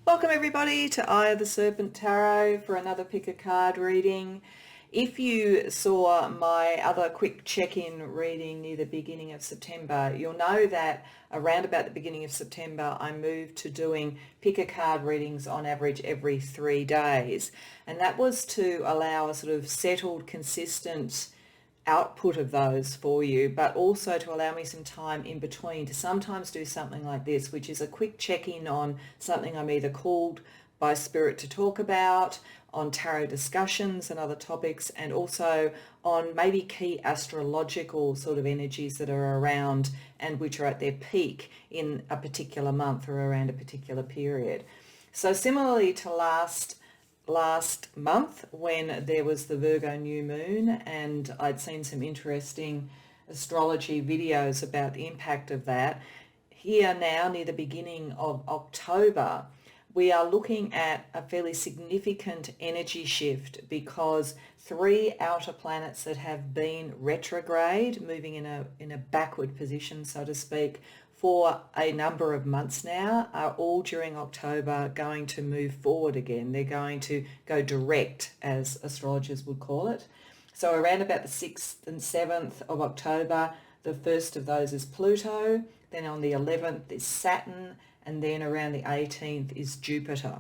Welcome everybody to Eye of the Serpent Tarot for another pick a card reading. If you saw my other quick check-in reading near the beginning of September, you'll know that around about the beginning of September I moved to doing pick a card readings on average every 3 days, and that was to allow a sort of settled, consistent output of those for you, but also to allow me some time in between to sometimes do something like this, which is a quick check-in on something I'm either called by spirit to talk about, on tarot discussions and other topics, and also on maybe key astrological sort of energies that are around and which are at their peak in a particular month or around a particular period. So similarly to last month when there was the Virgo new moon, and I'd seen some interesting astrology videos about the impact of that, here now near the beginning of October we are looking at a fairly significant energy shift, because 3 outer planets that have been retrograde, moving in a backward position so to speak, for a number of months now, are all during October going to move forward again. They're going to go direct, as astrologers would call it. So around about the 6th and 7th of October, the first of those is Pluto, then on the 11th is Saturn, and then around the 18th is Jupiter.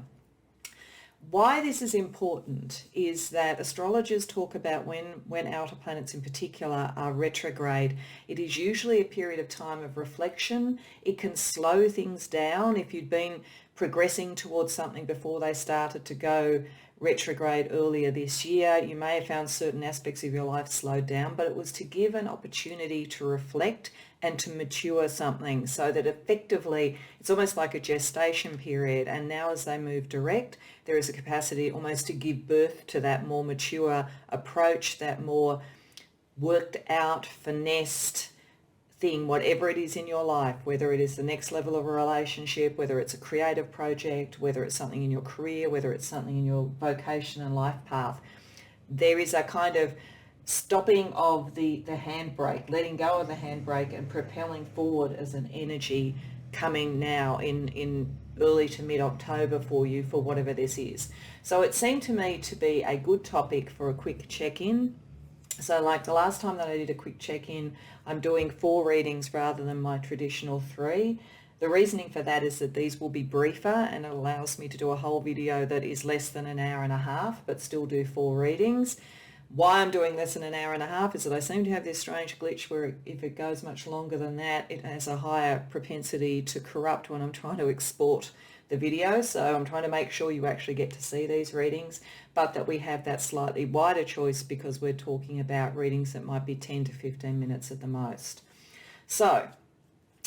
Why this is important is that astrologers talk about when outer planets in particular are retrograde, it is usually a period of time of reflection. It can slow things down. If you'd been progressing towards something before they started to go retrograde earlier this year, you may have found certain aspects of your life slowed down, but it was to give an opportunity to reflect and to mature something, so that effectively it's almost like a gestation period, and now as they move direct there is a capacity almost to give birth to that more mature approach, that more worked out, finessed thing, whatever it is in your life, whether it is the next level of a relationship, whether it's a creative project, whether it's something in your career, whether it's something in your vocation and life path. There is a kind of stopping of the handbrake, letting go of the handbrake and propelling forward as an energy coming now in early to mid-October for you, for whatever this is. So it seemed to me to be a good topic for a quick check-in. So like the last time that I did a quick check-in, I'm doing 4 readings rather than my traditional 3. The reasoning for that is that these will be briefer, and it allows me to do a whole video that is less than an hour and a half, but still do 4 readings. Why I'm doing less than an hour and a half is that I seem to have this strange glitch where if it goes much longer than that, it has a higher propensity to corrupt when I'm trying to export the video. So I'm trying to make sure you actually get to see these readings, but that we have that slightly wider choice, because we're talking about readings that might be 10 to 15 minutes at the most. So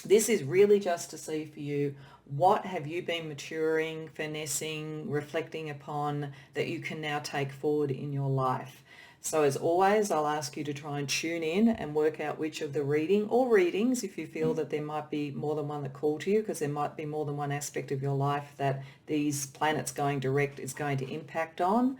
this is really just to see for you, what have you been maturing, finessing, reflecting upon that you can now take forward in your life. So as always, I'll ask you to try and tune in and work out which of the reading or readings, if you feel that there might be more than one that call to you, because there might be more than one aspect of your life that these planets going direct is going to impact on.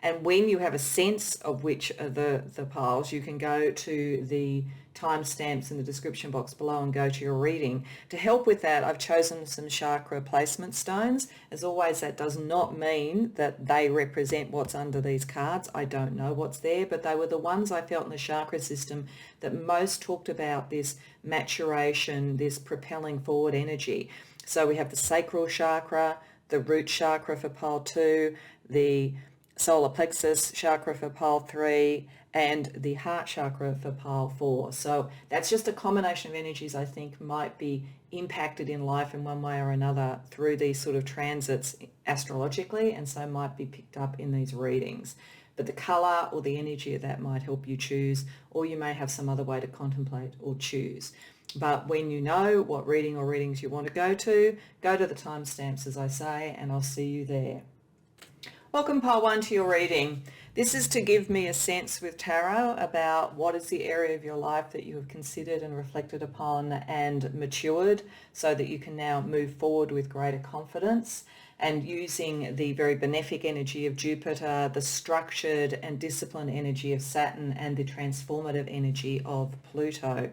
And when you have a sense of which of the piles, you can go to the timestamps in the description box below and go to your reading. To help with that, I've chosen some chakra placement stones. As always, that does not mean that they represent what's under these cards. I don't know what's there, but they were the ones I felt in the chakra system that most talked about this maturation, this propelling forward energy. So we have the sacral chakra, the root chakra for pile 2, the solar plexus chakra for pile 3, and the heart chakra for pile 4. So that's just a combination of energies I think might be impacted in life in one way or another through these sort of transits astrologically, and so might be picked up in these readings. But the colour or the energy of that might help you choose, or you may have some other way to contemplate or choose. But when you know what reading or readings you want to go to the timestamps, as I say, and I'll see you there. Welcome pile 1 to your reading. This is to give me a sense with tarot about what is the area of your life that you have considered and reflected upon and matured, so that you can now move forward with greater confidence, and using the very benefic energy of Jupiter, the structured and disciplined energy of Saturn, and the transformative energy of Pluto.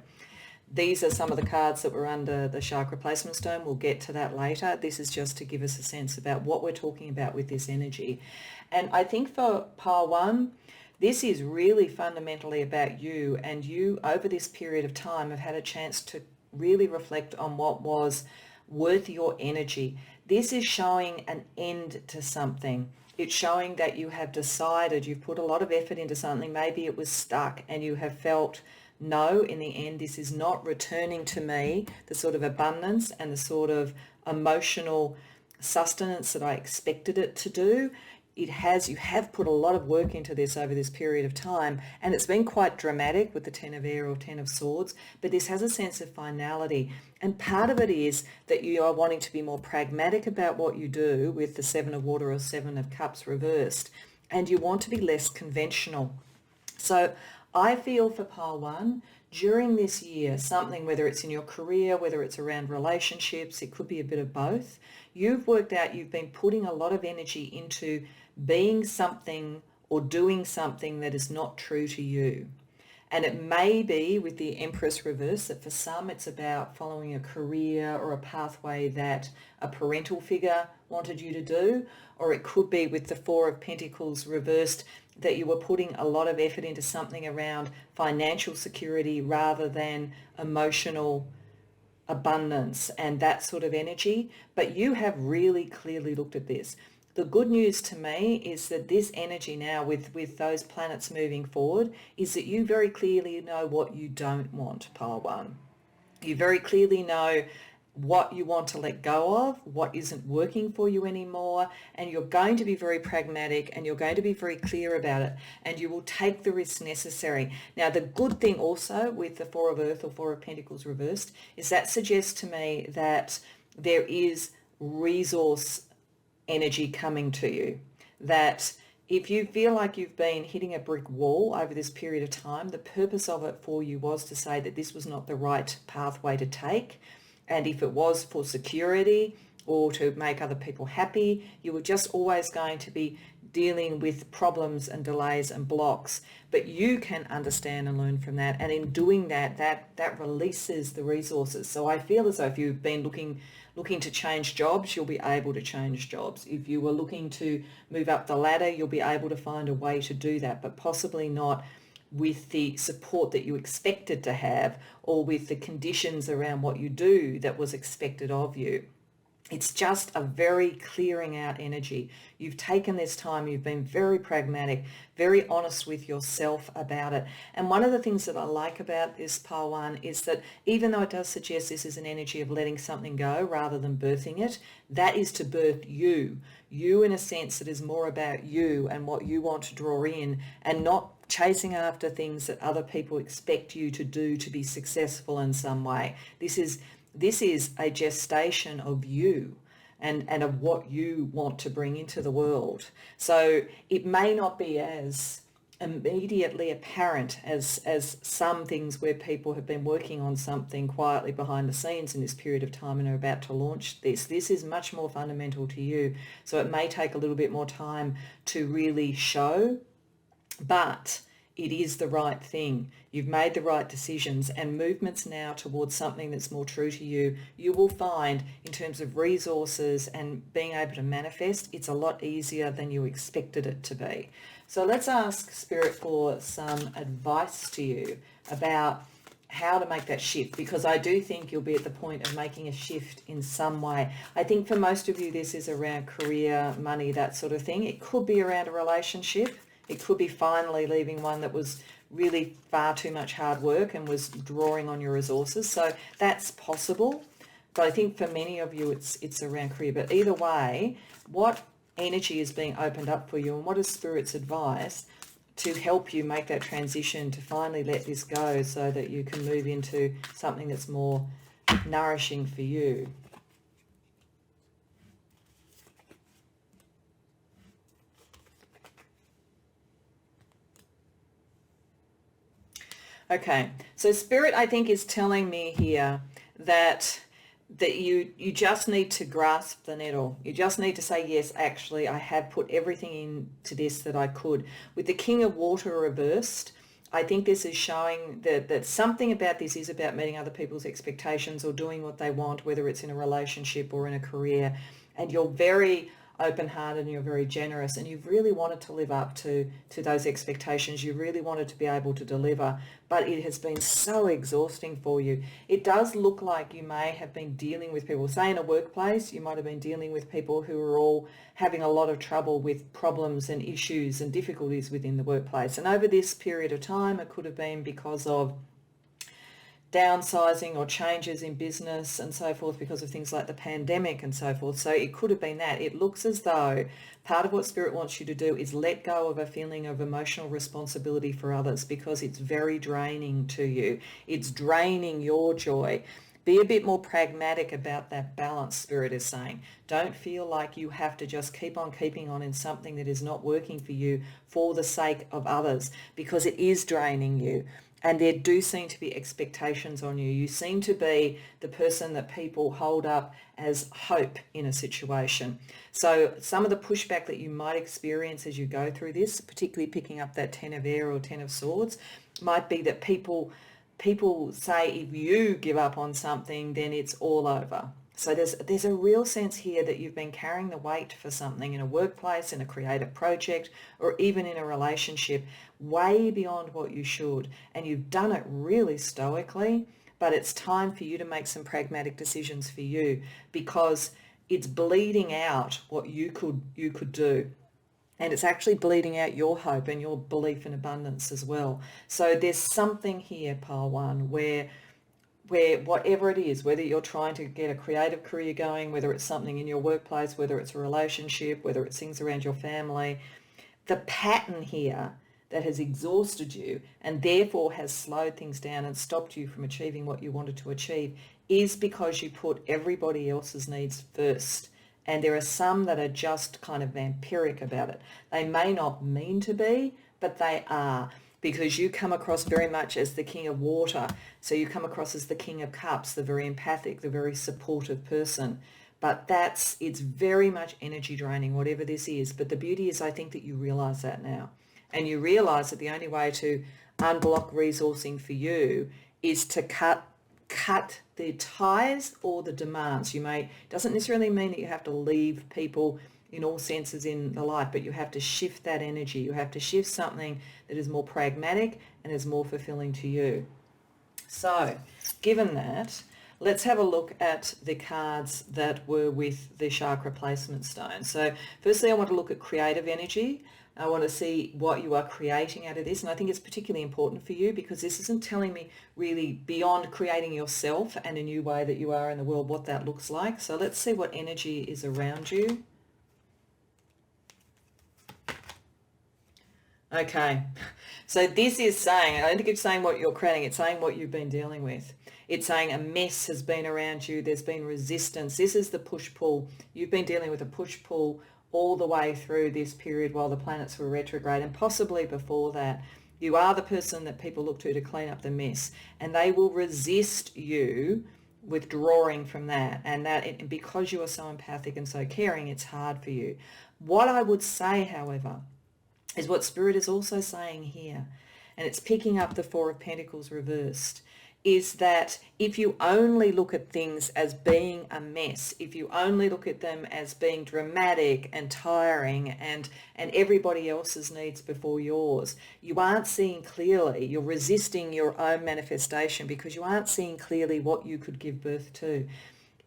These are some of the cards that were under the shark replacement stone. We'll get to that later. This is just to give us a sense about what we're talking about with this energy. And I think for pile 1, this is really fundamentally about you, and you over this period of time have had a chance to really reflect on what was worth your energy. This is showing an end to something. It's showing that you have decided, you've put a lot of effort into something, maybe it was stuck and you have felt, no, in the end, this is not returning to me the sort of abundance and the sort of emotional sustenance that I expected it to do. You have put a lot of work into this over this period of time, and it's been quite dramatic with the 10 of air or 10 of swords, but this has a sense of finality. And part of it is that you are wanting to be more pragmatic about what you do with the 7 of water or 7 of cups reversed, and you want to be less conventional. So I feel for pile 1, during this year, something, whether it's in your career, whether it's around relationships, it could be a bit of both, you've worked out you've been putting a lot of energy into being something or doing something that is not true to you. And it may be with the Empress reverse that for some it's about following a career or a pathway that a parental figure wanted you to do, or it could be with the 4 of Pentacles reversed that you were putting a lot of effort into something around financial security rather than emotional abundance and that sort of energy. But you have really clearly looked at this. The good news to me is that this energy now with those planets moving forward is that you very clearly know what you don't want, pile 1. You very clearly know what you want to let go of, what isn't working for you anymore, and you're going to be very pragmatic and you're going to be very clear about it, and you will take the risks necessary. Now, the good thing also with the 4 of Earth or 4 of Pentacles reversed is that suggests to me that there is resource energy coming to you, that if you feel like you've been hitting a brick wall over this period of time, the purpose of it for you was to say that this was not the right pathway to take. And if it was for security or to make other people happy, you were just always going to be dealing with problems and delays and blocks. But you can understand and learn from that. And in doing that, that releases the resources. So I feel as though if you've been looking to change jobs, you'll be able to change jobs. If you were looking to move up the ladder, you'll be able to find a way to do that, but possibly not with the support that you expected to have or with the conditions around what you do that was expected of you. It's just a very clearing out energy. You've taken this time, you've been very pragmatic, very honest with yourself about it. And one of the things that I like about this pile 1 is that even though it does suggest this is an energy of letting something go rather than birthing it, that is to birth you. You in a sense that is more about you and what you want to draw in, and not chasing after things that other people expect you to do to be successful in some way. This is a gestation of you and of what you want to bring into the world. So it may not be as immediately apparent as some things where people have been working on something quietly behind the scenes in this period of time and are about to launch this. This is much more fundamental to you. So it may take a little bit more time to really show, but it is the right thing. You've made the right decisions, and movements now towards something that's more true to you, you will find in terms of resources and being able to manifest, it's a lot easier than you expected it to be. So let's ask Spirit for some advice to you about how to make that shift, because I do think you'll be at the point of making a shift in some way. I think for most of you this is around career, money, that sort of thing. It could be around a relationship. It could be finally leaving one that was really far too much hard work and was drawing on your resources. So that's possible. But I think for many of you, it's around career. But either way, what energy is being opened up for you, and what is Spirit's advice to help you make that transition to finally let this go so that you can move into something that's more nourishing for you? Okay, so Spirit, I think, is telling me here that you just need to grasp the nettle. You just need to say, yes, actually, I have put everything into this that I could. With the King of Water reversed, I think this is showing that something about this is about meeting other people's expectations or doing what they want, whether it's in a relationship or in a career. And you're very open-hearted and you're very generous, and you've really wanted to live up to those expectations. You really wanted to be able to deliver, but it has been so exhausting for you. It does look like you may have been dealing with people, say in a workplace, you might have been dealing with people who are all having a lot of trouble with problems and issues and difficulties within the workplace. And over this period of time, it could have been because of downsizing or changes in business and so forth, because of things like the pandemic and so forth. So it could have been that. It looks as though part of what Spirit wants you to do is let go of a feeling of emotional responsibility for others, because it's very draining to you. It's draining your joy. Be a bit more pragmatic about that balance, Spirit is saying. Don't feel like you have to just keep on keeping on in something that is not working for you for the sake of others, because it is draining you. And there do seem to be expectations on you. You seem to be the person that people hold up as hope in a situation. So some of the pushback that you might experience as you go through this, particularly picking up that 10 of Air or 10 of Swords, might be that people say if you give up on something, then it's all over. So there's a real sense here that you've been carrying the weight for something in a workplace, in a creative project, or even in a relationship, way beyond what you should. And you've done it really stoically, but it's time for you to make some pragmatic decisions for you, because it's bleeding out what you could do. And it's actually bleeding out your hope and your belief in abundance as well. So there's something here, Pile 1, where whatever it is, whether you're trying to get a creative career going, whether it's something in your workplace, whether it's a relationship, whether it's things around your family, the pattern here that has exhausted you and therefore has slowed things down and stopped you from achieving what you wanted to achieve is because you put everybody else's needs first. And there are some that are just kind of vampiric about it. They may not mean to be, but they are, because you come across very much as the king of water. So you come across as the king of cups, the very empathic, the very supportive person. But it's very much energy draining, whatever this is. But the beauty is, I think that you realize that now. And you realize that the only way to unblock resourcing for you is to cut the ties or the demands. Doesn't necessarily mean that you have to leave people in all senses in the life, but you have to shift that energy. You have to shift something that is more pragmatic and is more fulfilling to you. So, given that, let's have a look at the cards that were with the chakra placement stone. So, firstly, I want to look at creative energy. I want to see what you are creating out of this. And I think it's particularly important for you because this isn't telling me really beyond creating yourself and a new way that you are in the world, what that looks like. So let's see what energy is around you. Okay, so this is saying, I don't think it's saying what you're creating, it's saying what you've been dealing with. It's saying a mess has been around you, there's been resistance. This is the push-pull. You've been dealing with a push-pull all the way through this period while the planets were retrograde, and possibly before that. You are the person that people look to clean up the mess, and they will resist you withdrawing from that. And because you are so empathic and so caring, it's hard for you. What I would say, however, is what Spirit is also saying here, and it's picking up the Four of Pentacles reversed, is that if you only look at things as being a mess, if you only look at them as being dramatic and tiring and everybody else's needs before yours, you aren't seeing clearly. You're resisting your own manifestation because you aren't seeing clearly what you could give birth to.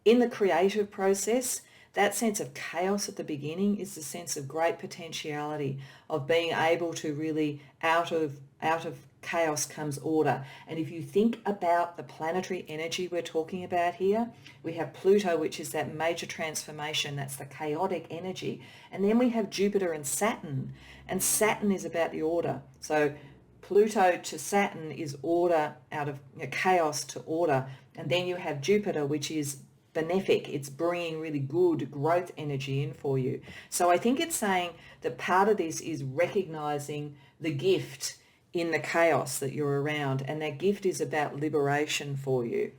In the creative process, that sense of chaos at the beginning is the sense of great potentiality, of being able to really, out of chaos comes order. And if you think about the planetary energy we're talking about here, we have Pluto, which is that major transformation, that's the chaotic energy. And then we have Jupiter and Saturn is about the order. So Pluto to Saturn is order out of chaos to order. And then you have Jupiter, which is benefic. It's bringing really good growth energy in for you. So I think it's saying that part of this is recognizing the gift in the chaos that you're around, and that gift is about liberation for you.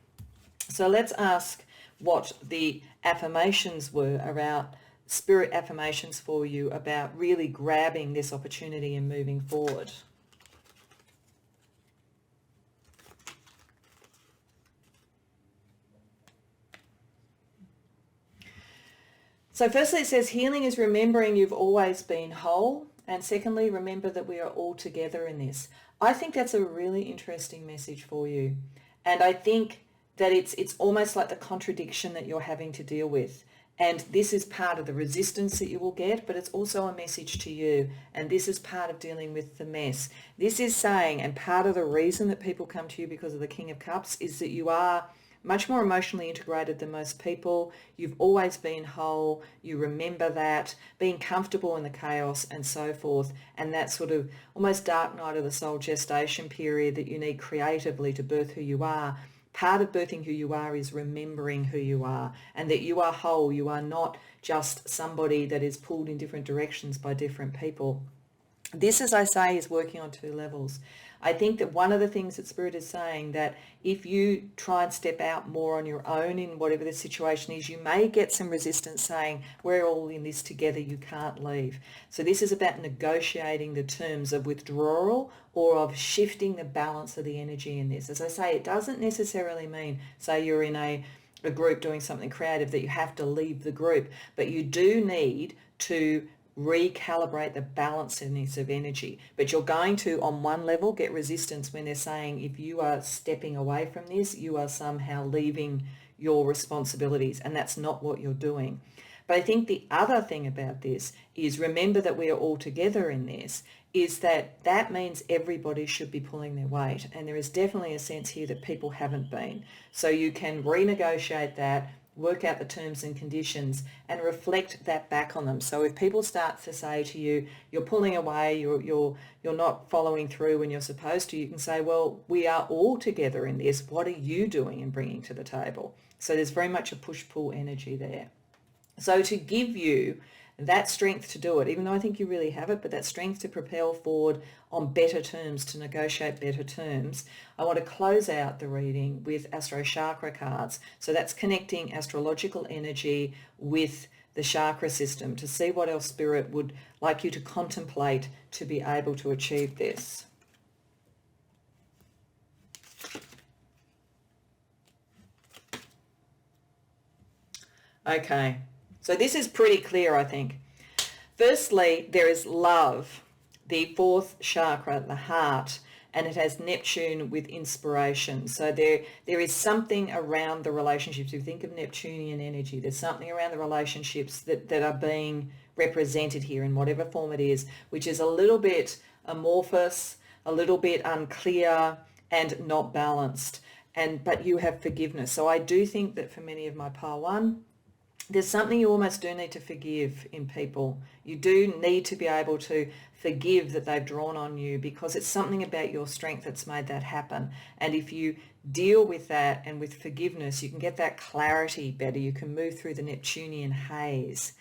So let's ask what the affirmations were about, Spirit affirmations for you about really grabbing this opportunity and moving forward. So firstly, it says healing is remembering you've always been whole. And secondly, remember that we are all together in this. I think that's a really interesting message for you. And I think that it's almost like the contradiction that you're having to deal with. And this is part of the resistance that you will get, but it's also a message to you. And this is part of dealing with the mess. This is saying, and part of the reason that people come to you because of the King of Cups is that you are much more emotionally integrated than most people. You've always been whole. You remember that, being comfortable in the chaos and so forth. And that sort of almost dark night of the soul gestation period that you need creatively to birth who you are. Part of birthing who you are is remembering who you are and that you are whole. You are not just somebody that is pulled in different directions by different people. This, as I say, is working on two levels. I think that one of the things that Spirit is saying that if you try and step out more on your own in whatever the situation is, you may get some resistance saying, we're all in this together, you can't leave. So this is about negotiating the terms of withdrawal or of shifting the balance of the energy in this. As I say, it doesn't necessarily mean, say you're in a group doing something creative, that you have to leave the group, but you do need to recalibrate the balanceness of energy. But you're going to, on one level, get resistance when they're saying if you are stepping away from this, you are somehow leaving your responsibilities, and that's not what you're doing. But I think the other thing about this is remember that we are all together in this, is that means everybody should be pulling their weight. And there is definitely a sense here that people haven't been. So you can renegotiate that, work out the terms and conditions and reflect that back on them. So if people start to say to you, you're pulling away, you're not following through when you're supposed to, you can say, well, we are all together in this. What are you doing and bringing to the table? So there's very much a push-pull energy there. So to give you that strength to do it, even though I think you really have it, but that strength to propel forward on better terms, to negotiate better terms, I want to close out the reading with Astro Chakra cards. So that's connecting astrological energy with the chakra system to see what else Spirit would like you to contemplate to be able to achieve this. Okay, so this is pretty clear, I think. Firstly, there is love, the fourth chakra, the heart, and it has Neptune with inspiration. So there is something around the relationships. If you think of Neptunian energy, there's something around the relationships that are being represented here in whatever form it is, which is a little bit amorphous, a little bit unclear, and not balanced. But you have forgiveness. So I do think that for many of my Pile 1, there's something you almost do need to forgive in people. You do need to be able to forgive that they've drawn on you, because it's something about your strength that's made that happen. And if you deal with that and with forgiveness, you can get that clarity better. You can move through the Neptunian haze.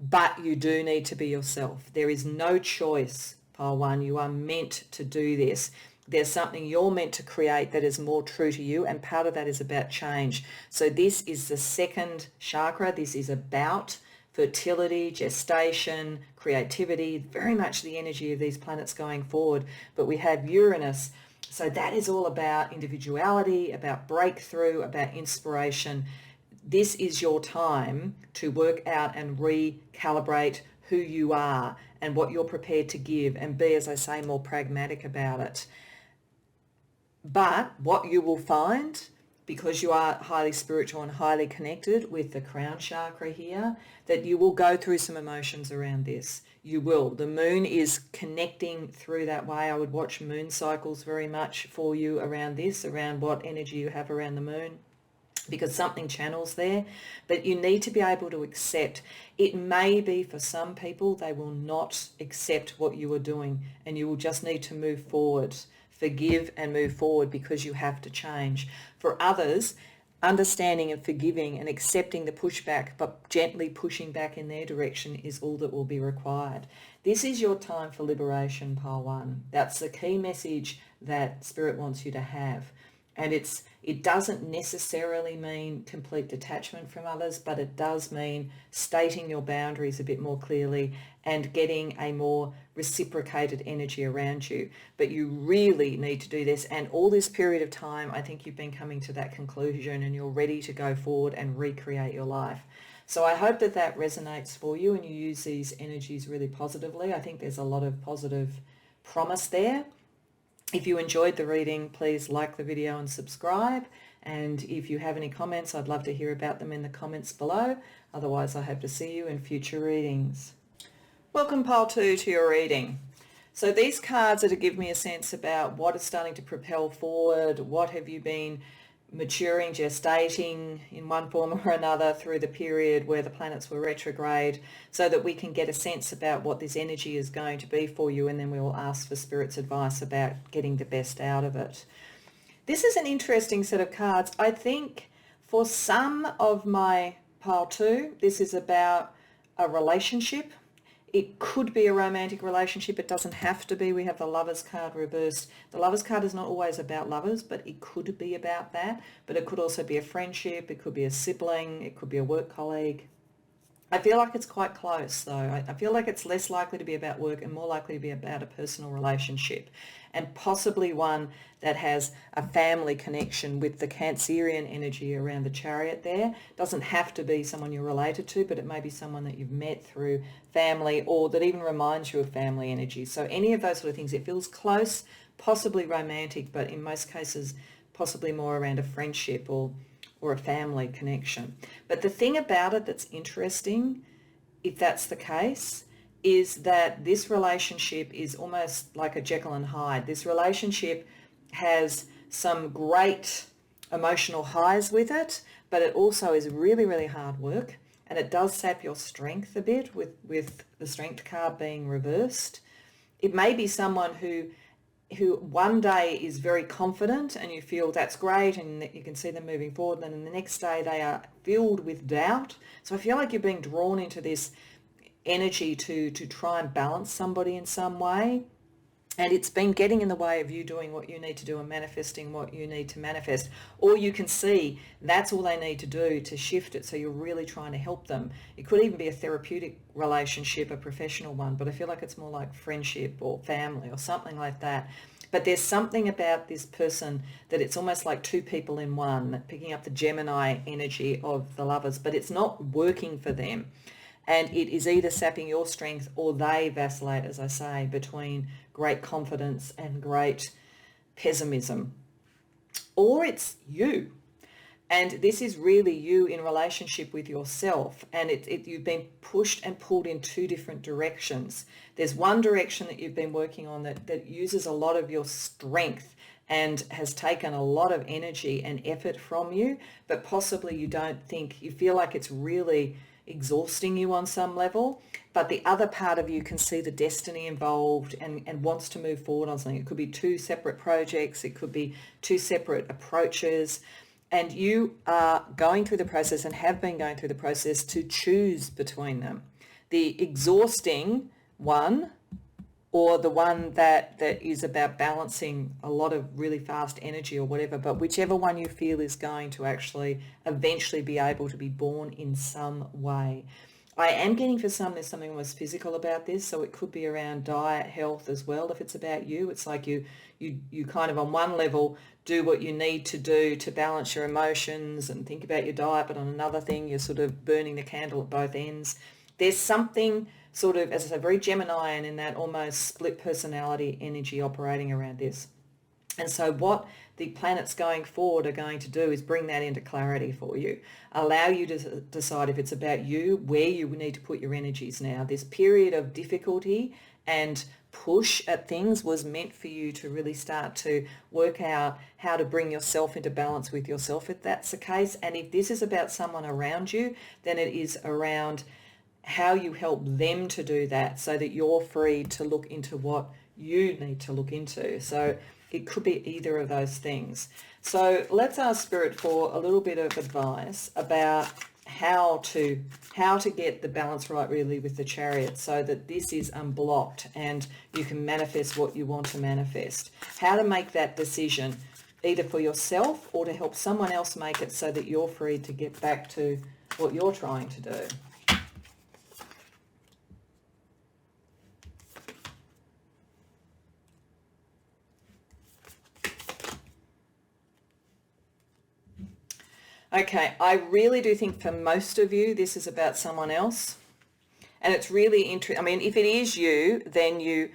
But you do need to be yourself. There is no choice, Pile 1. You are meant to do this. There's something you're meant to create that is more true to you, and part of that is about change. So this is the second chakra. This is about fertility, gestation, creativity, very much the energy of these planets going forward. But we have Uranus. So that is all about individuality, about breakthrough, about inspiration. This is your time to work out and recalibrate who you are and what you're prepared to give, and be, as I say, more pragmatic about it. But what you will find, because you are highly spiritual and highly connected with the crown chakra here, that you will go through some emotions around this. You will. The moon is connecting through that way. I would watch moon cycles very much for you around this, around what energy you have around the moon, because something channels there. But you need to be able to accept. It may be for some people they will not accept what you are doing, and you will just need to move forward. Forgive and move forward, because you have to change. For others, understanding and forgiving and accepting the pushback, but gently pushing back in their direction, is all that will be required. This is your time for liberation, Pile 1. That's the key message that Spirit wants you to have. And it doesn't necessarily mean complete detachment from others, but it does mean stating your boundaries a bit more clearly and getting a more reciprocated energy around you. But you really need to do this. And all this period of time, I think you've been coming to that conclusion and you're ready to go forward and recreate your life. So I hope that that resonates for you and you use these energies really positively. I think there's a lot of positive promise there. If you enjoyed the reading, please like the video and subscribe. And if you have any comments, I'd love to hear about them in the comments below. Otherwise, I hope to see you in future readings. Welcome, pile 2, to your reading. So these cards are to give me a sense about what is starting to propel forward, what have you been maturing, gestating in one form or another through the period where the planets were retrograde, so that we can get a sense about what this energy is going to be for you, and then we will ask for Spirit's advice about getting the best out of it. This is an interesting set of cards. I think for some of my pile 2, this is about a relationship. It could be a romantic relationship. It doesn't have to be. We have the Lovers card reversed. The Lovers card is not always about lovers, but it could be about that. But it could also be a friendship. It could be a sibling. It could be a work colleague. I feel like it's quite close, though. I feel like it's less likely to be about work and more likely to be about a personal relationship, and possibly one that has a family connection with the Cancerian energy around the Chariot there. Doesn't have to be someone you're related to, but it may be someone that you've met through family or that even reminds you of family energy. So any of those sort of things, it feels close, possibly romantic, but in most cases possibly more around a friendship or a family connection. But the thing about it that's interesting, if that's the case, is that this relationship is almost like a Jekyll and Hyde. This relationship has some great emotional highs with it, but it also is really, really hard work, and it does sap your strength a bit with the Strength card being reversed. It may be someone who one day is very confident and you feel that's great and that you can see them moving forward, and then the next day they are filled with doubt. So I feel like you're being drawn into this energy to try and balance somebody in some way, and it's been getting in the way of you doing what you need to do and manifesting what you need to manifest. Or you can see that's all they need to do to shift it, so you're really trying to help them. It could even be a therapeutic relationship, a professional one, but I feel like it's more like friendship or family or something like that. But there's something about this person that it's almost like two people in one, picking up the Gemini energy of the Lovers, but it's not working for them. And it is either sapping your strength or they vacillate, as I say, between great confidence and great pessimism. Or it's you. And this is really you in relationship with yourself. And you've been pushed and pulled in two different directions. There's one direction that you've been working on that uses a lot of your strength and has taken a lot of energy and effort from you, but possibly you feel like it's really exhausting you on some level, but the other part of you can see the destiny involved and wants to move forward on something. It could be two separate projects, it could be two separate approaches, and you are going through the process and have been going through the process to choose between them. The exhausting one, or the one that is about balancing a lot of really fast energy or whatever, but whichever one you feel is going to actually eventually be able to be born in some way. I am getting for some, there's something almost physical about this, so it could be around diet, health as well. If it's about you, it's like you kind of on one level do what you need to do to balance your emotions and think about your diet, but on another thing you're sort of burning the candle at both ends. There's something sort of, as I say, very Geminian in that almost split personality energy operating around this. And so what the planets going forward are going to do is bring that into clarity for you, allow you to decide if it's about you, where you need to put your energies now. This period of difficulty and push at things was meant for you to really start to work out how to bring yourself into balance with yourself, if that's the case. And if this is about someone around you, then it is around how you help them to do that so that you're free to look into what you need to look into. So it could be either of those things. So let's ask Spirit for a little bit of advice about how to get the balance right really with the Chariot, so that this is unblocked and you can manifest what you want to manifest. How to make that decision either for yourself or to help someone else make it so that you're free to get back to what you're trying to do. Okay, I really do think for most of you, this is about someone else. And it's really interesting. I mean, if it is you, then you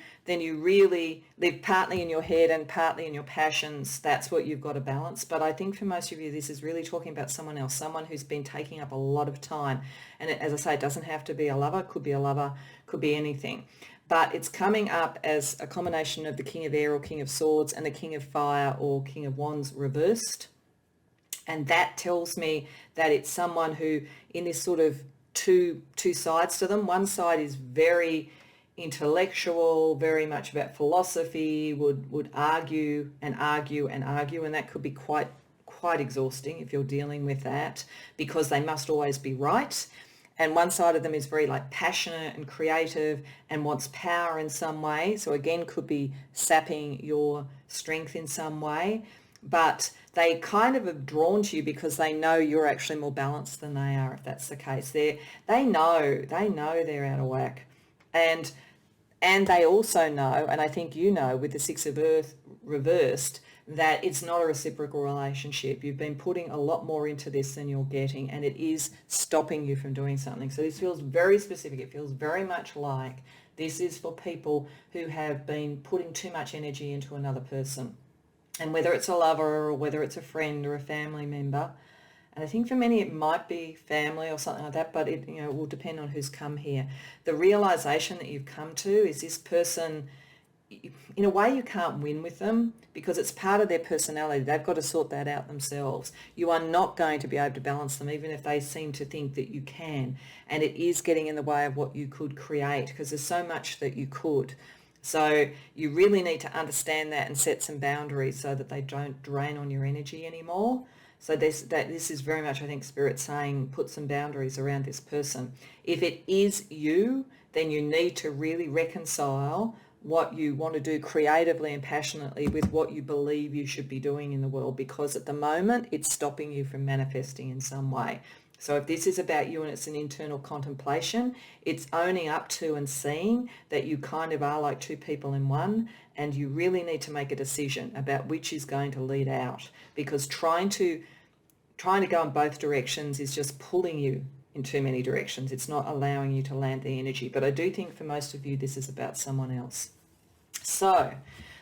really live partly in your head and partly in your passions. That's what you've got to balance. But I think for most of you, this is really talking about someone else, someone who's been taking up a lot of time. And as I say, it doesn't have to be a lover, could be a lover, could be anything. But it's coming up as a combination of the King of Air or King of Swords and the King of Fire or King of Wands reversed. And that tells me that it's someone who, in this sort of two sides to them, one side is very intellectual, very much about philosophy, would argue and argue and argue, and that could be quite exhausting if you're dealing with that, because they must always be right. And one side of them is very like passionate and creative and wants power in some way. So again, could be sapping your strength in some way. But they kind of have drawn to you because they know you're actually more balanced than they are, if that's the case. They know they're out of whack. And they also know, and I think you know with the Six of Earth reversed, that it's not a reciprocal relationship. You've been putting a lot more into this than you're getting, and it is stopping you from doing something. So this feels very specific. It feels very much like this is for people who have been putting too much energy into another person. And whether it's a lover or whether it's a friend or a family member, and I think for many it might be family or something like that, but it will depend on who's come here. The realization that you've come to is this person, in a way you can't win with them because it's part of their personality. They've got to sort that out themselves. You are not going to be able to balance them, even if they seem to think that you can. And it is getting in the way of what you could create, because there's so much that you could. So you really need to understand that and set some boundaries so that they don't drain on your energy anymore. So this is very much, I think, Spirit saying, put some boundaries around this person. If it is you, then you need to really reconcile what you want to do creatively and passionately with what you believe you should be doing in the world, because at the moment it's stopping you from manifesting in some way. So if this is about you and it's an internal contemplation, it's owning up to and seeing that you kind of are like two people in one, and you really need to make a decision about which is going to lead out, because trying to go in both directions is just pulling you in too many directions. It's not allowing you to land the energy. But I do think for most of you, this is about someone else. So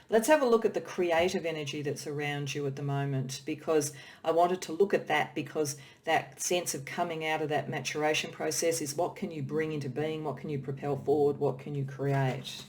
let's have a look at the creative energy that's around you at the moment, because I wanted to look at that, because that sense of coming out of that maturation process is what can you bring into being, what can you propel forward, what can you create.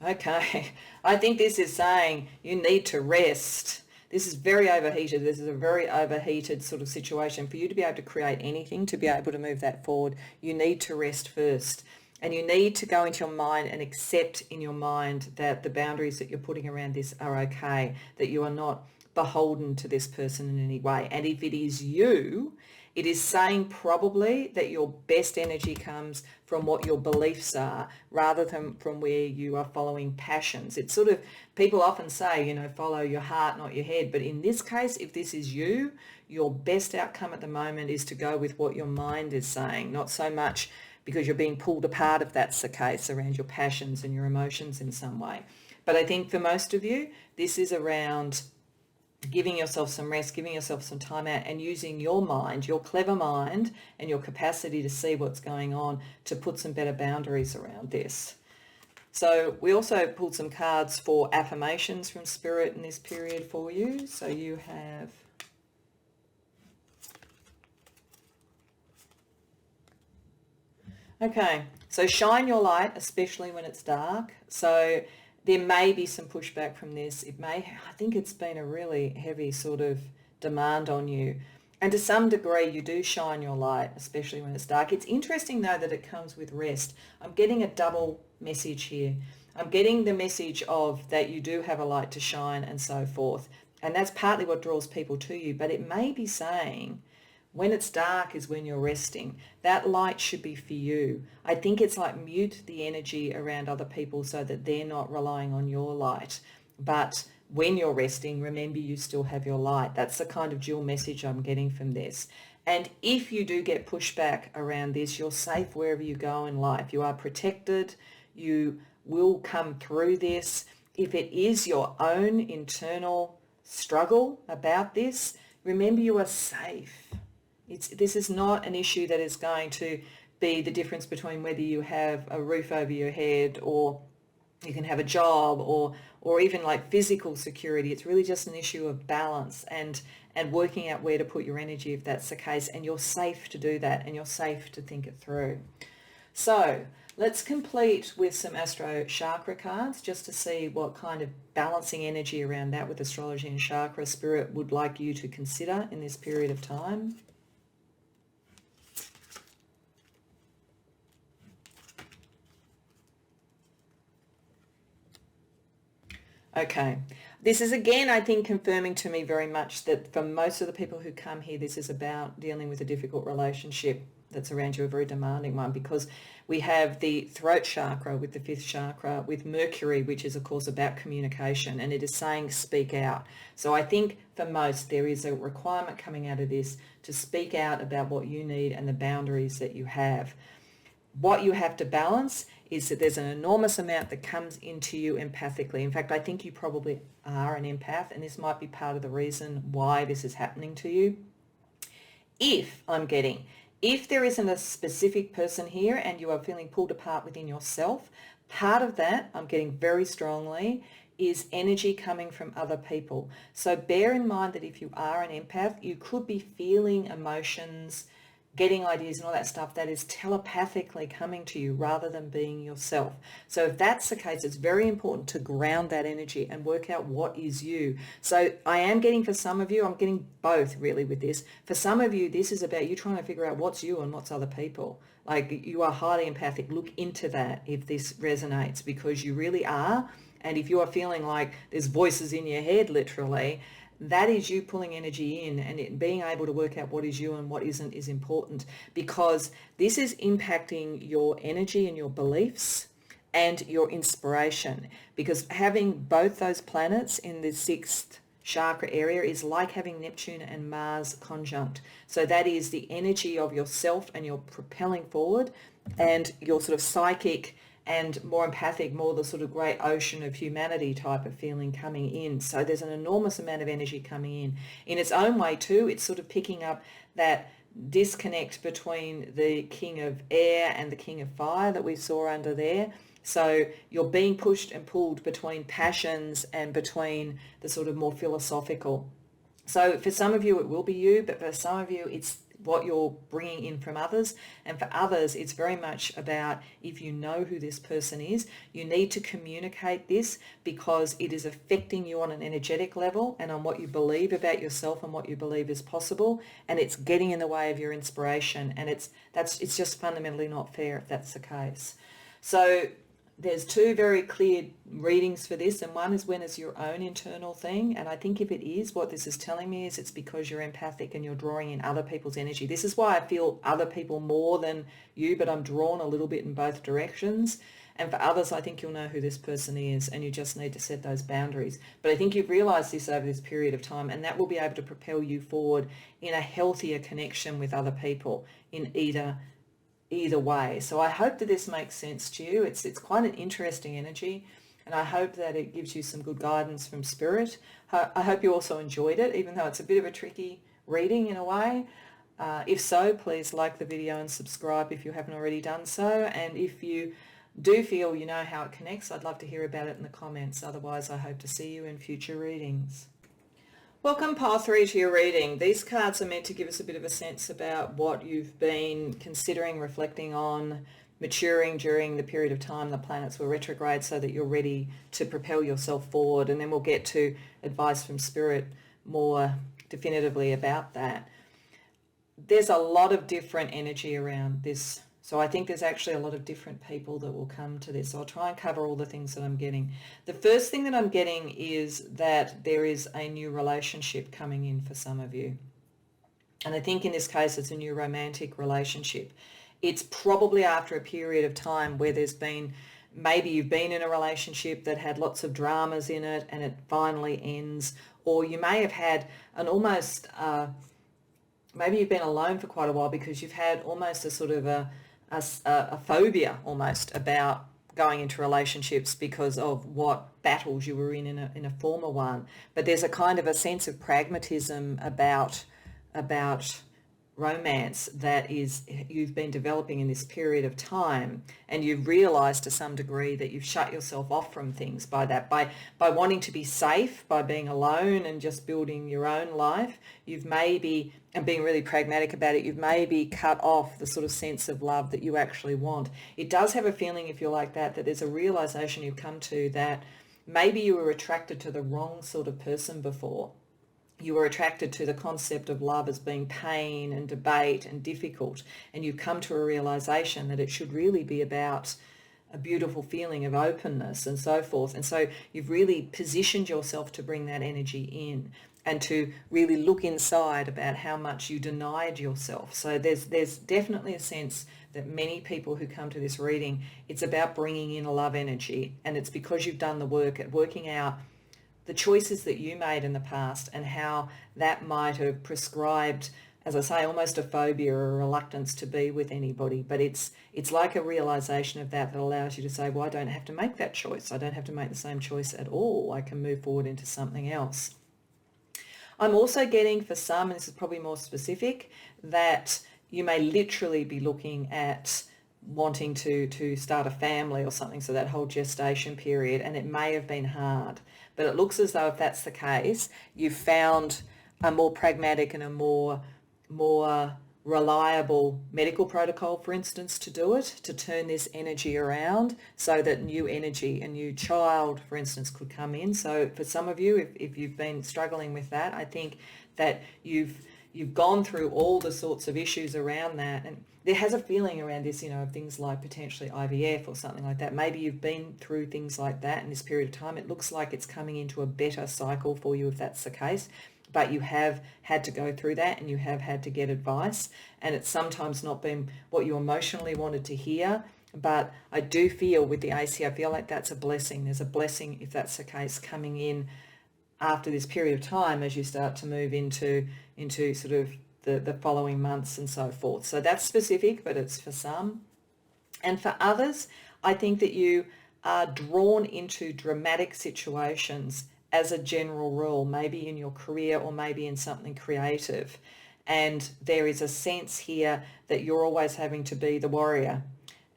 Okay, I think this is saying you need to rest. This is very overheated. This is a very overheated sort of situation. For you to be able to create anything, to be able to move that forward, you need to rest first. And you need to go into your mind and accept in your mind that the boundaries that you're putting around this are okay, that you are not beholden to this person in any way. And if it is you, it is saying probably that your best energy comes from what your beliefs are rather than from where you are following passions. It's sort of, people often say, follow your heart, not your head. But in this case, if this is you, your best outcome at the moment is to go with what your mind is saying, not so much because you're being pulled apart, if that's the case, around your passions and your emotions in some way. But I think for most of you, this is around giving yourself some rest, giving yourself some time out, and using your mind, your clever mind, and your capacity to see what's going on to put some better boundaries around this. So we also pulled some cards for affirmations from Spirit in this period for you. So you have okay, so shine your light, especially when it's dark. So there may be some pushback from this. I think it's been a really heavy sort of demand on you. And to some degree, you do shine your light, especially when it's dark. It's interesting, though, that it comes with rest. I'm getting a double message here. I'm getting the message of that you do have a light to shine and so forth. And that's partly what draws people to you. But it may be saying, when it's dark is when you're resting. That light should be for you. I think it's like mute the energy around other people so that they're not relying on your light. But when you're resting, remember you still have your light. That's the kind of dual message I'm getting from this. And if you do get pushback around this, you're safe wherever you go in life. You are protected. You will come through this. if it is your own internal struggle about this, remember you are safe. This is not an issue that is going to be the difference between whether you have a roof over your head or you can have a job or even like physical security. It's really just an issue of balance and working out where to put your energy if that's the case. And you're safe to do that and you're safe to think it through. So let's complete with some astro chakra cards just to see what kind of balancing energy around that with astrology and chakra Spirit would like you to consider in this period of time. Okay, this is again, I think, confirming to me very much that for most of the people who come here, this is about dealing with a difficult relationship that's around you, a very demanding one, because we have the throat chakra with the fifth chakra with Mercury, which is of course about communication, and it is saying speak out. So I think for most there is a requirement coming out of this to speak out about what you need and the boundaries that you have. What you have to balance is that there's an enormous amount that comes into you empathically. In fact, I think you probably are an empath, and this might be part of the reason why this is happening to you. If there isn't a specific person here and you are feeling pulled apart within yourself, part of that, I'm getting very strongly, is energy coming from other people. So bear in mind that if you are an empath, you could be feeling emotions, getting ideas and all that stuff that is telepathically coming to you rather than being yourself. So if that's the case, it's very important to ground that energy and work out what is you. So I am getting, for some of you, I'm getting both really with this. For some of you, this is about you trying to figure out what's you and what's other people. Like you are highly empathic. Look into that if this resonates, because you really are. And if you are feeling like there's voices in your head, literally, that is you pulling energy in, and it being able to work out what is you and what isn't is important, because this is impacting your energy and your beliefs and your inspiration, because having both those planets in the sixth chakra area is like having Neptune and Mars conjunct. So that is the energy of yourself and you're propelling forward, and your sort of psychic and more empathic, more the sort of great ocean of humanity type of feeling coming in. So there's an enormous amount of energy coming in. In its own way too, it's sort of picking up that disconnect between the king of air and the king of fire that we saw under there. So you're being pushed and pulled between passions and between the sort of more philosophical. So for some of you, it will be you, but for some of you, it's what you're bringing in from others. And for others, it's very much about, if you know who this person is, you need to communicate this, because it is affecting you on an energetic level and on what you believe about yourself and what you believe is possible, and it's getting in the way of your inspiration, and it's just fundamentally not fair if that's the case. So there's two very clear readings for this, and one is when it's your own internal thing, and I think if it is, what this is telling me is it's because you're empathic and you're drawing in other people's energy. This is why I feel other people more than you, but I'm drawn a little bit in both directions. And for others, I think you'll know who this person is, and you just need to set those boundaries. But I think you've realised this over this period of time, and that will be able to propel you forward in a healthier connection with other people in either way. So I hope that this makes sense to you. It's quite an interesting energy, and I hope that it gives you some good guidance from Spirit. I hope you also enjoyed it, even though it's a bit of a tricky reading in a way. If so, please like the video and subscribe if you haven't already done so. And if you do feel you know how it connects, I'd love to hear about it in the comments. Otherwise, I hope to see you in future readings. Welcome, Pile 3, to your reading. These cards are meant to give us a bit of a sense about what you've been considering, reflecting on, maturing during the period of time the planets were retrograde, so that you're ready to propel yourself forward. And then we'll get to advice from Spirit more definitively about that. There's a lot of different energy around this. So I think there's actually a lot of different people that will come to this. So I'll try and cover all the things that I'm getting. The first thing that I'm getting is that there is a new relationship coming in for some of you. And I think in this case, it's a new romantic relationship. It's probably after a period of time where there's been, maybe you've been in a relationship that had lots of dramas in it and it finally ends. Or you may have had an almost, maybe you've been alone for quite a while because you've had almost a sort of a phobia almost about going into relationships because of what battles you were in a former one. But there's a kind of a sense of pragmatism about romance that is you've been developing in this period of time, and you've realized to some degree that you've shut yourself off from things by that, by wanting to be safe, by being alone and just building your own life. You've maybe, and being really pragmatic about it, you've maybe cut off the sort of sense of love that you actually want. It does have a feeling, if you're like that there's a realization you've come to that maybe you were attracted to the wrong sort of person before. You were attracted to the concept of love as being pain and debate and difficult, and you've come to a realization that it should really be about a beautiful feeling of openness and so forth. And so you've really positioned yourself to bring that energy in and to really look inside about how much you denied yourself. So there's definitely a sense that many people who come to this reading, it's about bringing in a love energy, and it's because you've done the work at working out the choices that you made in the past and how that might have prescribed, as I say, almost a phobia or a reluctance to be with anybody. But it's like a realization of that allows you to say, well, I don't have to make that choice. I don't have to make the same choice at all. I can move forward into something else. I'm also getting, for some, and this is probably more specific, that you may literally be looking at wanting to start a family or something, so that whole gestation period, and it may have been hard. But it looks as though if that's the case, you've found a more pragmatic and a more reliable medical protocol, for instance, to do it, to turn this energy around so that new energy, a new child, for instance, could come in. So for some of you, if you've been struggling with that, I think that you've gone through all the sorts of issues around that, and there has a feeling around this, of things like potentially IVF or something like that. Maybe you've been through things like that in this period of time. It looks like it's coming into a better cycle for you if that's the case, but you have had to go through that and you have had to get advice, and it's sometimes not been what you emotionally wanted to hear. But I do feel with the AC, I feel like that's a blessing. There's a blessing, if that's the case, coming in after this period of time as you start to move into sort of the following months and so forth. So that's specific, but it's for some. And for others, I think that you are drawn into dramatic situations as a general rule, maybe in your career or maybe in something creative. And there is a sense here that you're always having to be the warrior.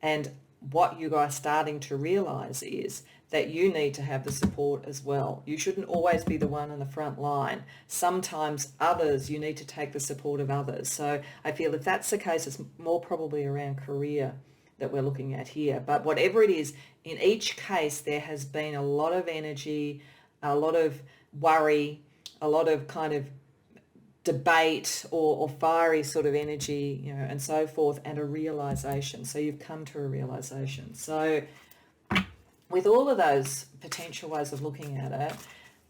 And what you are starting to realize is that you need to have the support as well. You shouldn't always be the one on the front line. Sometimes others, you need to take the support of others. So I feel if that's the case, it's more probably around career that we're looking at here. But whatever it is, in each case, there has been a lot of energy, a lot of worry, a lot of kind of debate or fiery sort of energy, and so forth, and a realization. So you've come to a realization. So with all of those potential ways of looking at it,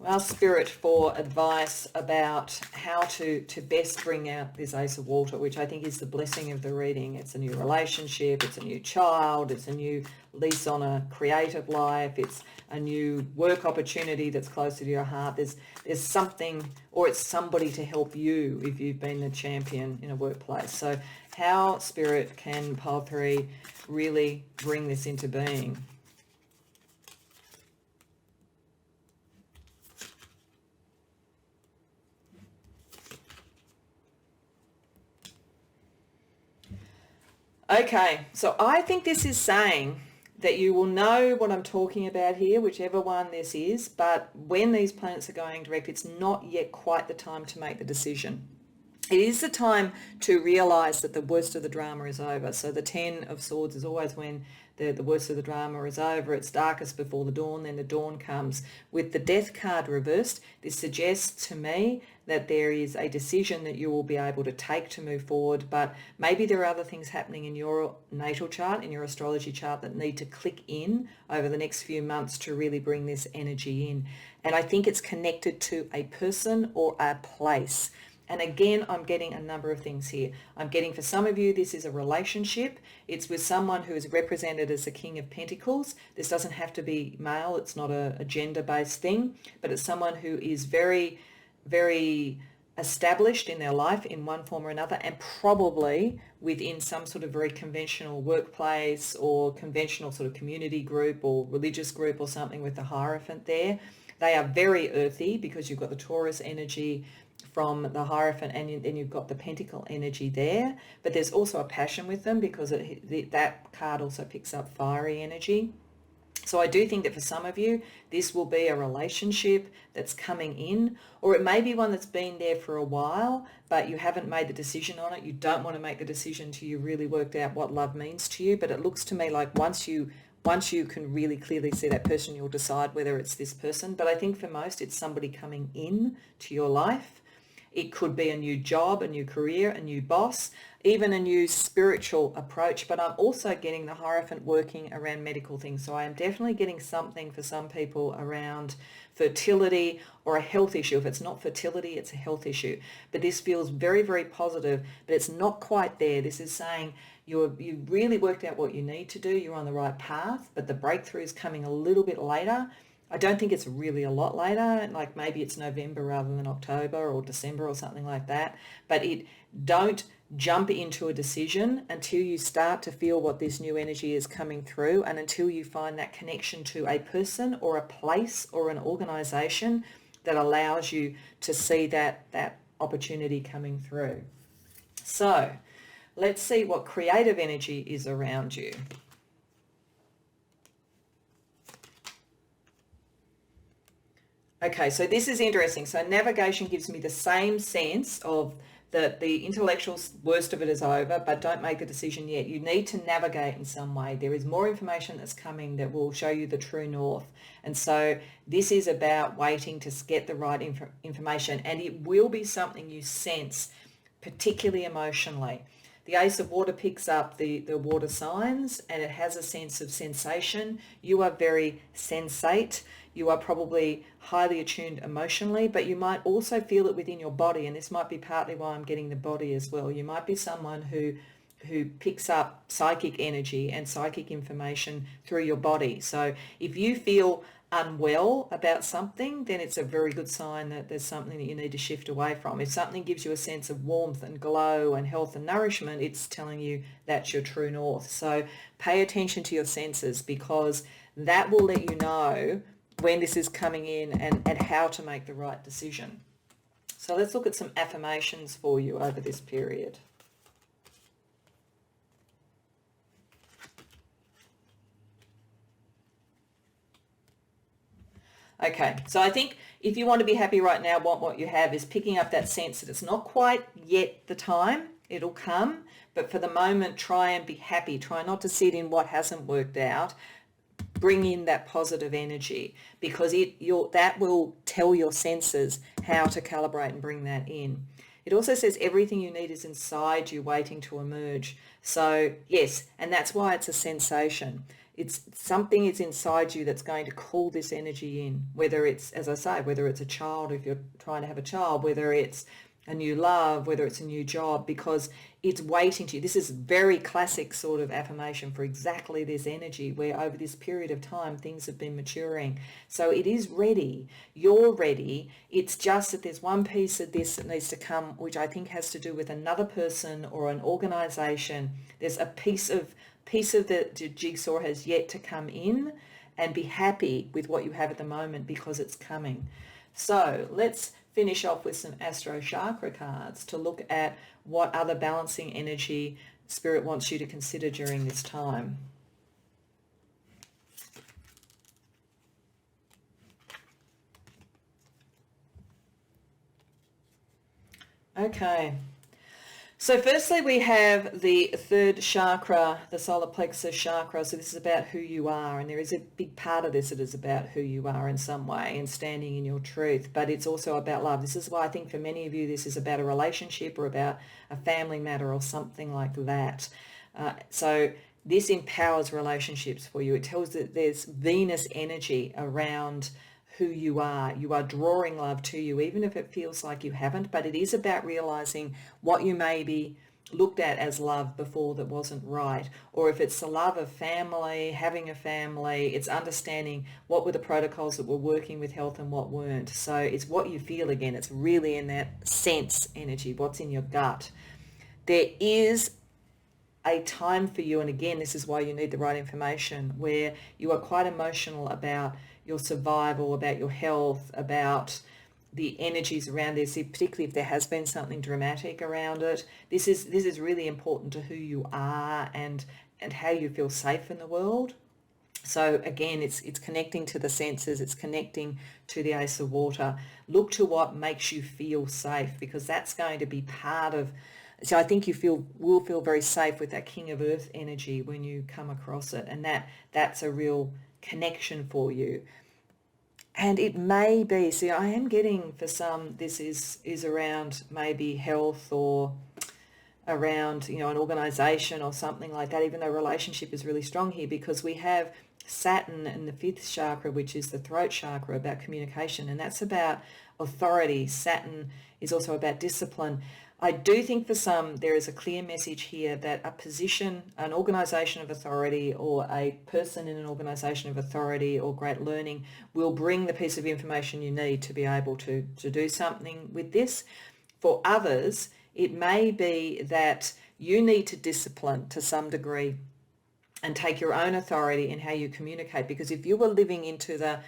our Spirit for advice about how to best bring out this Ace of Water, which I think is the blessing of the reading. It's a new relationship, it's a new child, it's a new lease on a creative life, it's a new work opportunity that's closer to your heart. There's something, or it's somebody to help you if you've been the champion in a workplace. So how Spirit can Pile 3 really bring this into being? Okay, so I think this is saying that you will know what I'm talking about here, whichever one this is, but when these planets are going direct, it's not yet quite the time to make the decision. It is the time to realise that the worst of the drama is over. So the 10 of Swords is always when the worst of the drama is over. It's darkest before the dawn, then the dawn comes. With the Death card reversed, this suggests to me that there is a decision that you will be able to take to move forward, but maybe there are other things happening in your natal chart, in your astrology chart, that need to click in over the next few months to really bring this energy in. And I think it's connected to a person or a place. And again, I'm getting a number of things here. I'm getting, for some of you, this is a relationship. It's with someone who is represented as the King of Pentacles. This doesn't have to be male. It's not a gender-based thing, but it's someone who is very, very established in their life in one form or another, and probably within some sort of very conventional workplace or conventional sort of community group or religious group or something with the Hierophant there. They are very earthy because you've got the Taurus energy from the Hierophant, and then you've got the Pentacle energy there, but there's also a passion with them because that card also picks up fiery energy. So I do think that for some of you, this will be a relationship that's coming in, or it may be one that's been there for a while, but you haven't made the decision on it. You don't want to make the decision till you really worked out what love means to you. But it looks to me like once you can really clearly see that person, you'll decide whether it's this person. But I think for most, it's somebody coming in to your life. It could be a new job, a new career, a new boss, even a new spiritual approach. But I'm also getting the Hierophant working around medical things. So I am definitely getting something for some people around fertility or a health issue. If it's not fertility, it's a health issue. But this feels very, very positive, but it's not quite there. This is saying you really worked out what you need to do. You're on the right path, but the breakthrough is coming a little bit later. I don't think it's really a lot later, like maybe it's November rather than October or December or something like that. But don't jump into a decision until you start to feel what this new energy is coming through, and until you find that connection to a person or a place or an organization that allows you to see that opportunity coming through. So let's see what creative energy is around you. Okay, so this is interesting. So navigation gives me the same sense of the intellectual worst of it is over, but don't make the decision yet. You need to navigate in some way. There is more information that's coming that will show you the true north. And so this is about waiting to get the right information, and it will be something you sense, particularly emotionally. The Ace of Water picks up the water signs, and it has a sense of sensation. You are very sensate. You are probably highly attuned emotionally, but you might also feel it within your body, and this might be partly why I'm getting the body as well. You might be someone who picks up psychic energy and psychic information through your body. So if you feel unwell about something, then it's a very good sign that there's something that you need to shift away from. If something gives you a sense of warmth and glow and health and nourishment, it's telling you that's your true north. So pay attention to your senses, because that will let you know when this is coming in and how to make the right decision. So let's look at some affirmations for you over this period. Okay, so I think if you want to be happy right now, what you have is picking up that sense that it's not quite yet the time, it'll come, but for the moment, try and be happy. Try not to sit in what hasn't worked out. Bring in that positive energy, because that will tell your senses how to calibrate and bring that in. It also says everything you need is inside you waiting to emerge. So yes, and that's why it's a sensation. It's something is inside you that's going to call this energy in, whether it's, as I say, whether it's a child, if you're trying to have a child, whether it's a new love, whether it's a new job, because it's waiting to you. This is very classic sort of affirmation for exactly this energy, where over this period of time things have been maturing. So it is ready. You're ready. It's just that there's one piece of this that needs to come, which I think has to do with another person or an organization. There's a piece of the jigsaw has yet to come in, and be happy with what you have at the moment because it's coming. So let's finish off with some astro chakra cards to look at what other balancing energy Spirit wants you to consider during this time. Okay. So firstly, we have the third chakra, the solar plexus chakra. So this is about who you are, and there is a big part of this that is about who you are in some way and standing in your truth, but it's also about love. This is why I think for many of you this is about a relationship or about a family matter or something like that. So this empowers relationships for you. It tells that there's Venus energy around who you are. You are drawing love to you, even if it feels like you haven't, but it is about realizing what you may be looked at as love before that wasn't right, or if it's the love of family, having a family, it's understanding what were the protocols that were working with health and what weren't. So it's what you feel again. It's really in that sense energy, what's in your gut. There is a time for you, and again, this is why you need the right information, where you are quite emotional about your survival, about your health, about the energies around this, particularly if there has been something dramatic around it. This is really important to who you are and how you feel safe in the world. So again, it's connecting to the senses, it's connecting to the Ace of Water. Look to what makes you feel safe, because that's going to be part of, so I think you will feel very safe with that King of Earth energy when you come across it, and that's a real connection for you. And it may be, see, I am getting for some, this is around maybe health or around, an organization or something like that, even though relationship is really strong here, because we have Saturn in the 5th chakra, which is the throat chakra, about communication, and that's about authority. Saturn is also about discipline. I do think for some there is a clear message here that a position, an organisation of authority, or a person in an organisation of authority or great learning will bring the piece of information you need to be able to do something with this. For others, it may be that you need to discipline to some degree and take your own authority in how you communicate, because if you were living into the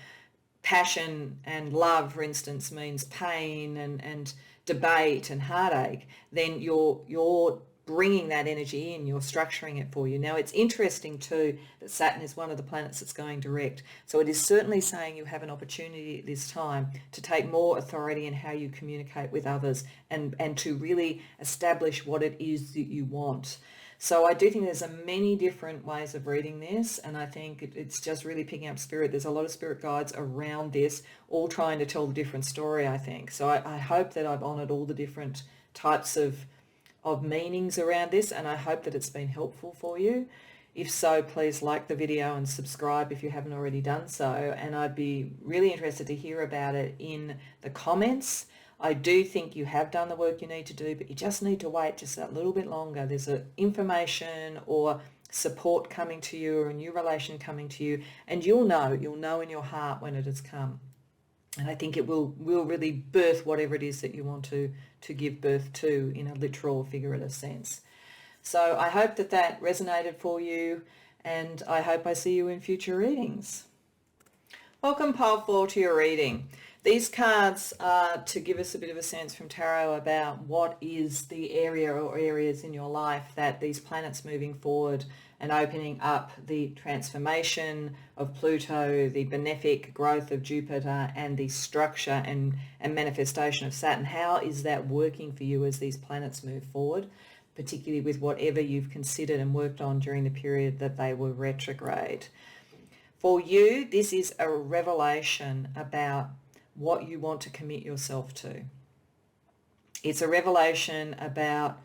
passion and love, for instance, means pain and debate and heartache, then you're bringing that energy in, you're structuring it for you. Now, it's interesting too that Saturn is one of the planets that's going direct. So it is certainly saying you have an opportunity at this time to take more authority in how you communicate with others and to really establish what it is that you want. So I do think there's many different ways of reading this, and I think it's just really picking up spirit. There's a lot of spirit guides around this, all trying to tell a different story, I think. So I hope that I've honoured all the different types of meanings around this, and I hope that it's been helpful for you. If so, please like the video and subscribe if you haven't already done so, and I'd be really interested to hear about it in the comments. I do think you have done the work you need to do, but you just need to wait just a little bit longer. There's information or support coming to you, or a new relation coming to you, and you'll know in your heart when it has come. And I think it will really birth whatever it is that you want to give birth to in a literal or figurative sense. So I hope that resonated for you, and I hope I see you in future readings. Welcome, Pile 4, to your reading. These cards are to give us a bit of a sense from tarot about what is the area or areas in your life that these planets moving forward and opening up, the transformation of Pluto, the benefic growth of Jupiter, and the structure and manifestation of Saturn. How is that working for you as these planets move forward, particularly with whatever you've considered and worked on during the period that they were retrograde? For you, this is a revelation about what you want to commit yourself to. It's a revelation about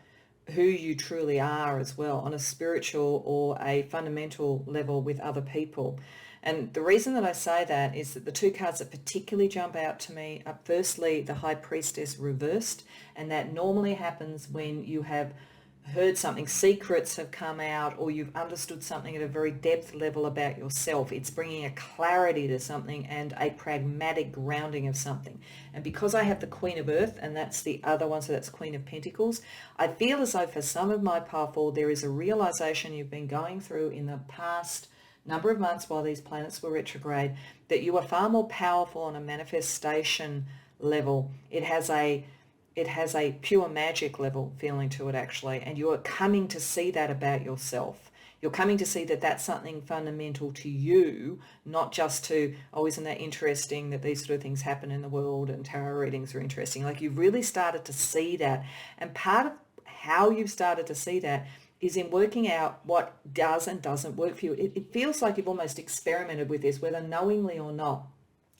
who you truly are as well, on a spiritual or a fundamental level with other people. And the reason that I say that is that the two cards that particularly jump out to me are firstly the High Priestess reversed, and that normally happens when you have heard something, secrets have come out, or you've understood something at a very depth level about yourself. It's bringing a clarity to something and a pragmatic grounding of something. And because I have the Queen of Earth, and that's the other one, so that's Queen of Pentacles, I feel as though for some of my powerful, there is a realization you've been going through in the past number of months while these planets were retrograde, that you are far more powerful on a manifestation level. It has a pure magic level feeling to it, actually, and you are coming to see that about yourself. You're coming to see that that's something fundamental to you, not just to, oh, isn't that interesting that these sort of things happen in the world and tarot readings are interesting. Like, you've really started to see that, and part of how you've started to see that is in working out what does and doesn't work for you. It feels like you've almost experimented with this, whether knowingly or not.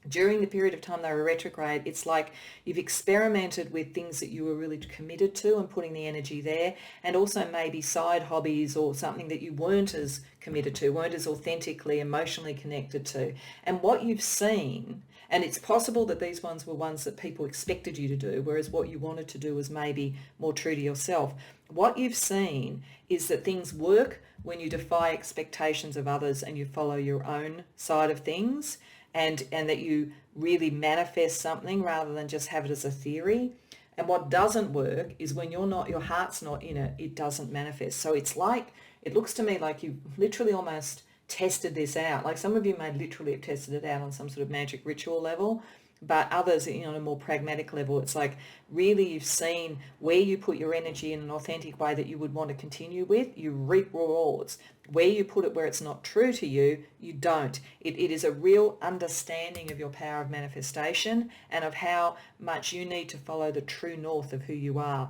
During the period of time they were retrograde, it's like you've experimented with things that you were really committed to and putting the energy there, and also maybe side hobbies or something that you weren't as committed to, weren't as authentically, emotionally connected to. And what you've seen And it's possible that these ones were ones that people expected you to do, whereas what you wanted to do was maybe more true to yourself. What you've seen is that things work when you defy expectations of others and you follow your own side of things, and that you really manifest something rather than just have it as a theory. And what doesn't work is when your heart's not in it, it doesn't manifest. So it's like, it looks to me like you literally almost tested this out. Like some of you may literally have tested it out on some sort of magic ritual level, but others, on a more pragmatic level, it's like really you've seen where you put your energy in an authentic way that you would want to continue with, you reap rewards. Where you put it where it's not true to you, you don't. It is a real understanding of your power of manifestation and of how much you need to follow the true north of who you are.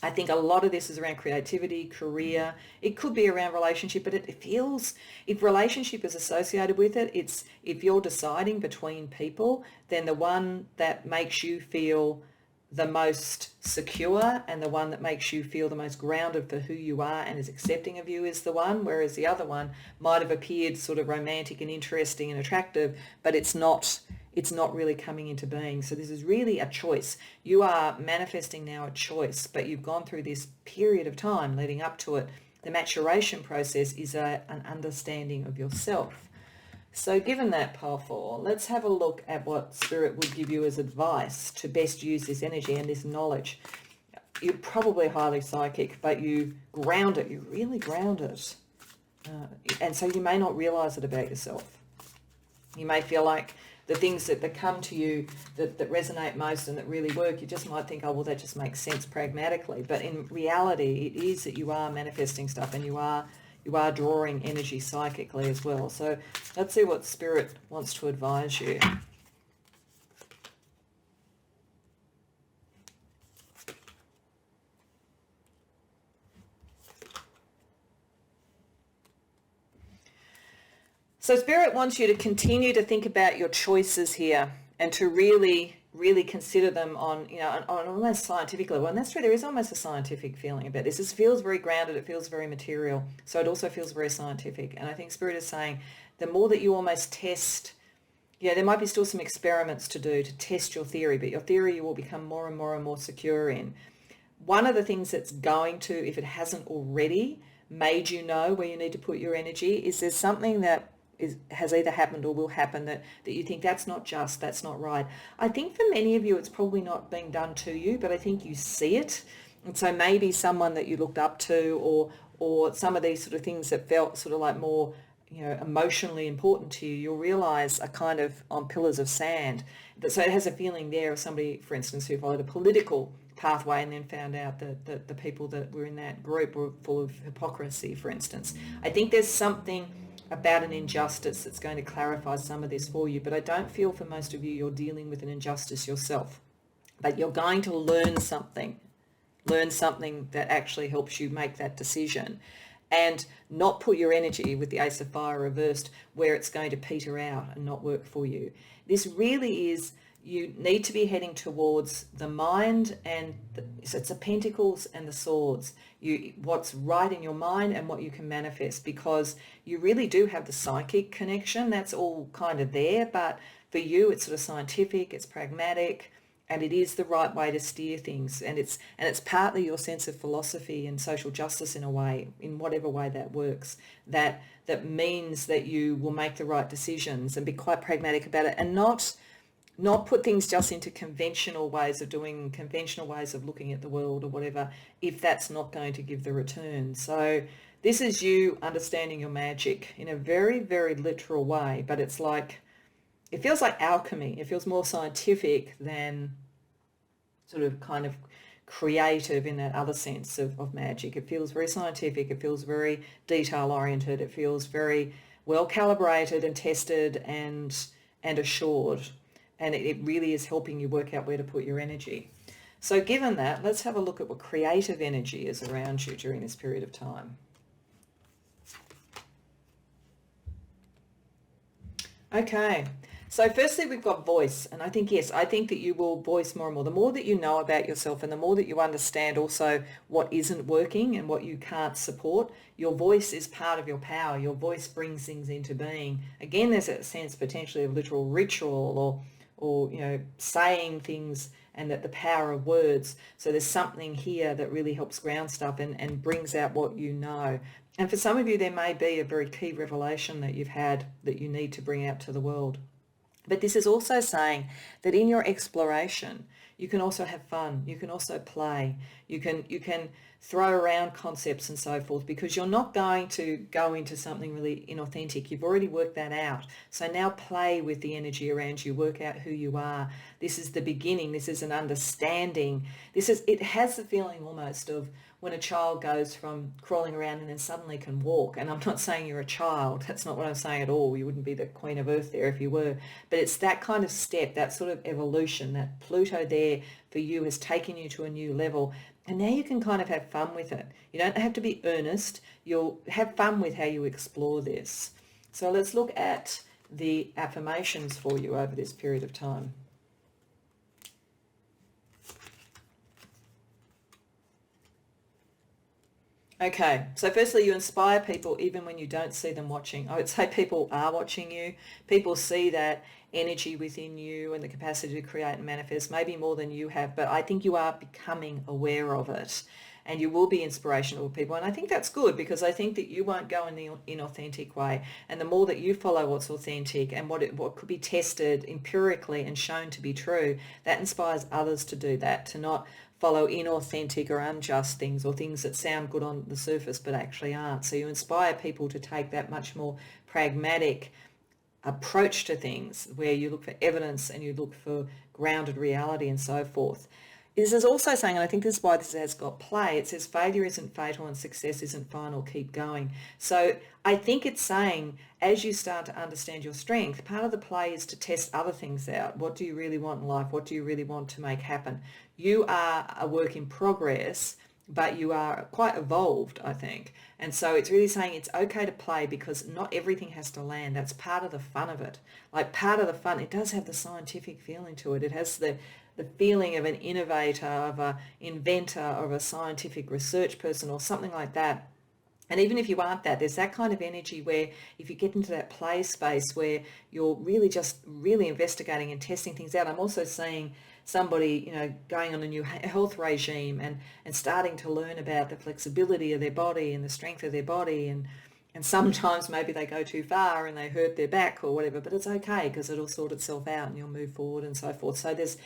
I think a lot of this is around creativity, career. It could be around relationship, but it feels, if relationship is associated with it, it's if you're deciding between people, then the one that makes you feel the most secure and the one that makes you feel the most grounded for who you are and is accepting of you is the one, whereas the other one might have appeared sort of romantic and interesting and attractive, but it's not really coming into being. So this is really a choice. You are manifesting now a choice, but you've gone through this period of time leading up to it. The maturation process is an understanding of yourself. So given that, Pile 4, let's have a look at what Spirit would give you as advice to best use this energy and this knowledge. You're probably highly psychic, but you ground it. You really ground it. And so you may not realize it about yourself. You may feel like the things that come to you that resonate most and that really work, you just might think, oh, well, that just makes sense pragmatically. But in reality, it is that you are manifesting stuff and you are drawing energy psychically as well. So let's see what Spirit wants to advise you. So Spirit wants you to continue to think about your choices here and to really consider them on almost scientific level. And that's true, there is almost a scientific feeling about this. This feels very grounded, it feels very material. So it also feels very scientific. And I think Spirit is saying the more that you almost test, there might be still some experiments to do to test your theory, but your theory you will become more and more and more secure in. One of the things that's going to, if it hasn't already, made you know where you need to put your energy is there's something that has either happened or will happen that you think that's not just, that's not right. I think for many of you it's probably not being done to you, but I think you see it. And so maybe someone that you looked up to or some of these sort of things that felt sort of like more emotionally important to you, you'll realize are kind of on pillars of sand. So it has a feeling there of somebody, for instance, who followed a political pathway and then found out that the people that were in that group were full of hypocrisy, for instance. I think there's something about an injustice that's going to clarify some of this for you, but I don't feel for most of you you're dealing with an injustice yourself. But you're going to learn something that actually helps you make that decision and not put your energy with the Ace of Fire reversed where it's going to peter out and not work for you. This really is, you need to be heading towards the mind and so it's the Pentacles and the Swords. What's right in your mind and what you can manifest, because you really do have the psychic connection. That's all kind of there, but for you it's sort of scientific, it's pragmatic, and it is the right way to steer things. And it's partly your sense of philosophy and social justice in a way, in whatever way that works, that means that you will make the right decisions and be quite pragmatic about it and not put things just into conventional ways of doing, conventional ways of looking at the world or whatever, if that's not going to give the return. So this is you understanding your magic in a very, very literal way, but it's like, it feels like alchemy. It feels more scientific than sort of kind of creative in that other sense of magic. It feels very scientific. It feels very detail oriented. It feels very well calibrated and tested and assured. And it really is helping you work out where to put your energy. So given that, let's have a look at what creative energy is around you during this period of time. Okay, So firstly, we've got voice. And I think, yes, I think that you will voice more and more. The more that you know about yourself and the more that you understand also what isn't working and what you can't support, your voice is part of your power. Your voice brings things into being. Again, there's a sense potentially of literal ritual or saying things and that the power of words. So there's something here that really helps ground stuff and brings out what you know. And for some of you, there may be a very key revelation that you've had that you need to bring out to the world. But this is also saying that in your exploration, you can also have fun. You can also play. You can throw around concepts and so forth, because you're not going to go into something really inauthentic. You've already worked that out. So now play with the energy around you. Work out who you are. This is the beginning. This is an understanding. It has the feeling almost of when a child goes from crawling around and then suddenly can walk. And I'm not saying you're a child. That's not what I'm saying at all. You wouldn't be the queen of earth there if you were. But it's that kind of step, that sort of evolution, that Pluto there for you has taken you to a new level. And now you can kind of have fun with it. You don't have to be earnest. You'll have fun with how you explore this. So let's look at the affirmations for you over this period of time. Okay, so firstly, you inspire people even when you don't see them watching. I would say people are watching you. People see that energy within you and the capacity to create and manifest, maybe more than you have, but I think you are becoming aware of it and you will be inspirational to people. And I think that's good, because I think that you won't go in the inauthentic way. And the more that you follow what's authentic and what could be tested empirically and shown to be true, that inspires others to do that, to not follow inauthentic or unjust things or things that sound good on the surface but actually aren't. So you inspire people to take that much more pragmatic approach to things, where you look for evidence and you look for grounded reality and so forth. This is also saying, and I think this is why this has got play, it says failure isn't fatal and success isn't final, keep going. So I think it's saying, as you start to understand your strength, part of the play is to test other things out. What do you really want in life? What do you really want to make happen? You are a work in progress, but you are quite evolved, I think. And so it's really saying it's okay to play, because not everything has to land. That's part of the fun of it. Like part of the fun, it does have the scientific feeling to it. It has the feeling of an innovator, of an inventor, of a scientific research person or something like that. And even if you aren't that, there's that kind of energy where if you get into that play space where you're really investigating and testing things out. I'm also seeing somebody, going on a new health regime and starting to learn about the flexibility of their body and the strength of their body. And sometimes maybe they go too far and they hurt their back or whatever, but it's okay, because it'll sort itself out and you'll move forward and so forth. So there's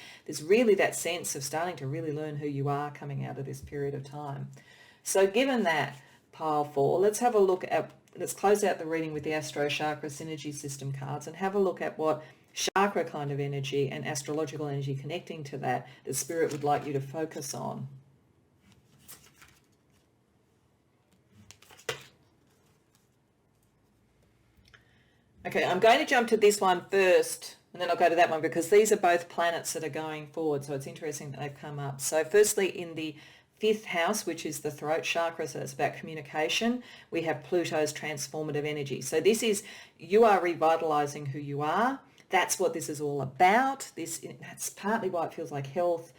really that sense of starting to really learn who you are coming out of this period of time. So given that, pile 4, let's close out the reading with the Astro Chakra Synergy System cards and have a look at what chakra kind of energy and astrological energy connecting to that Spirit would like you to focus on. Okay, I'm going to jump to this one first and then I'll go to that one, because these are both planets that are going forward, so it's interesting that they've come up. So firstly, in the 5th house, which is the throat chakra, so it's about communication, we have Pluto's transformative energy. So this is, you are revitalizing who you are. That's what this is all about. That's partly why it feels like health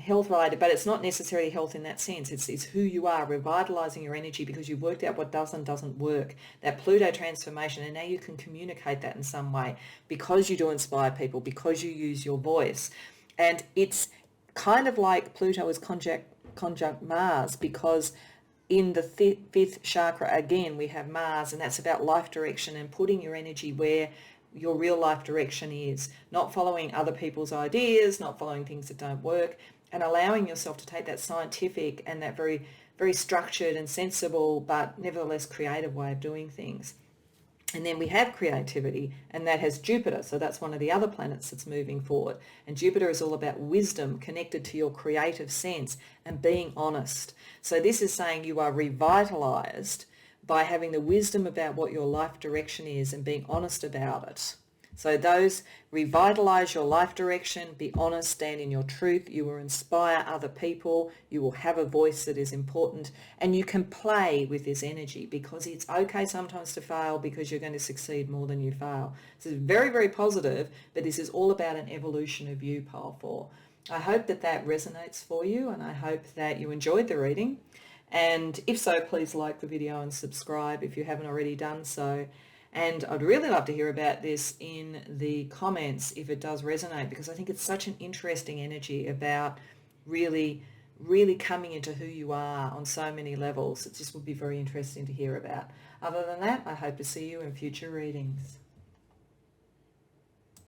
related, but it's not necessarily health in that sense. It's who you are, revitalizing your energy, because you've worked out what does and doesn't work. That Pluto transformation, and now you can communicate that in some way because you do inspire people, because you use your voice. And it's kind of like Pluto is conjunct Mars, because in the 5th chakra, again, we have Mars, and that's about life direction and putting your energy where your real life direction is, not following other people's ideas, not following things that don't work, and allowing yourself to take that scientific and that very, very structured and sensible, but nevertheless creative way of doing things. And then we have creativity, and that has Jupiter. So that's one of the other planets that's moving forward. And Jupiter is all about wisdom connected to your creative sense and being honest. So this is saying you are revitalized by having the wisdom about what your life direction is and being honest about it. So those revitalize your life direction, be honest, stand in your truth, you will inspire other people, you will have a voice that is important, and you can play with this energy because it's okay sometimes to fail because you're going to succeed more than you fail. So it's very, very positive, but this is all about an evolution of you, pile 4. I hope that that resonates for you, and I hope that you enjoyed the reading. And if so, please like the video and subscribe if you haven't already done so. And I'd really love to hear about this in the comments if it does resonate, because I think it's such an interesting energy about really, really coming into who you are on so many levels. It just would be very interesting to hear about. Other than that, I hope to see you in future readings.